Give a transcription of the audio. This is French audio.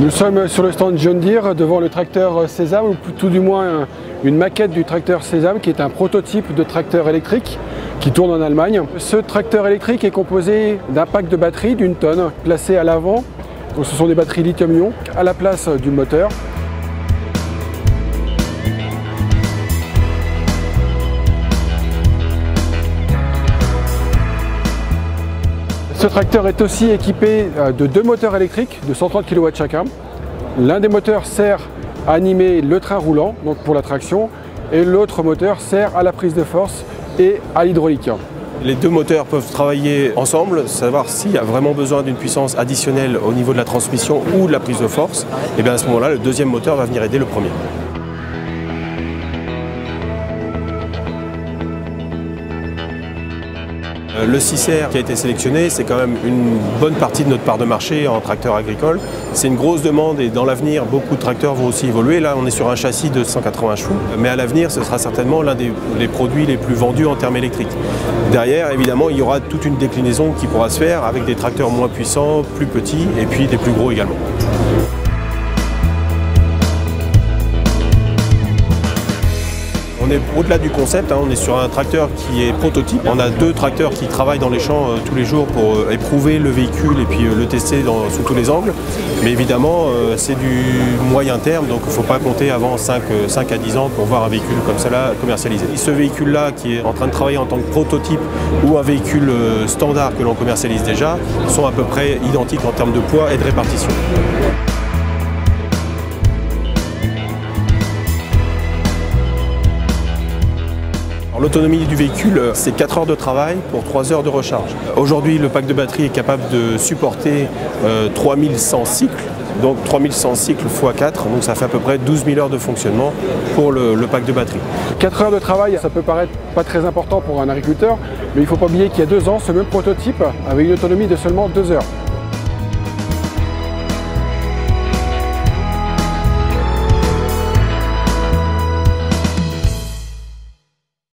Nous sommes sur le stand John Deere devant le tracteur Sésame, ou tout du moins une maquette du tracteur Sésame qui est un prototype de tracteur électrique qui tourne en Allemagne. Ce tracteur électrique est composé d'un pack de batteries d'une tonne placé à l'avant. Donc ce sont des batteries lithium-ion à la place du moteur. Ce tracteur est aussi équipé de deux moteurs électriques de 130 kW chacun. L'un des moteurs sert à animer le train roulant, donc pour la traction, et l'autre moteur sert à la prise de force et à l'hydraulique. Les deux moteurs peuvent travailler ensemble, savoir s'il y a vraiment besoin d'une puissance additionnelle au niveau de la transmission ou de la prise de force. Et bien à ce moment-là, le deuxième moteur va venir aider le premier. Le 6R qui a été sélectionné, c'est quand même une bonne partie de notre part de marché en tracteur agricole. C'est une grosse demande et dans l'avenir, beaucoup de tracteurs vont aussi évoluer. Là, on est sur un châssis de 180 chevaux, mais à l'avenir, ce sera certainement l'un des produits les plus vendus en termes électriques. Derrière, évidemment, il y aura toute une déclinaison qui pourra se faire avec des tracteurs moins puissants, plus petits et puis des plus gros également. On est au-delà du concept, on est sur un tracteur qui est prototype. On a deux tracteurs qui travaillent dans les champs tous les jours pour éprouver le véhicule et puis le tester sous tous les angles. Mais évidemment, c'est du moyen terme, donc il ne faut pas compter avant 5 à 10 ans pour voir un véhicule comme cela commercialisé. Et ce véhicule-là qui est en train de travailler en tant que prototype ou un véhicule standard que l'on commercialise déjà, sont à peu près identiques en termes de poids et de répartition. L'autonomie du véhicule, c'est 4 heures de travail pour 3 heures de recharge. Aujourd'hui, le pack de batterie est capable de supporter 3100 cycles, donc 3100 cycles x 4, donc ça fait à peu près 12 000 heures de fonctionnement pour le pack de batterie. 4 heures de travail, ça peut paraître pas très important pour un agriculteur, mais il ne faut pas oublier qu'il y a 2 ans, ce même prototype avait une autonomie de seulement 2 heures.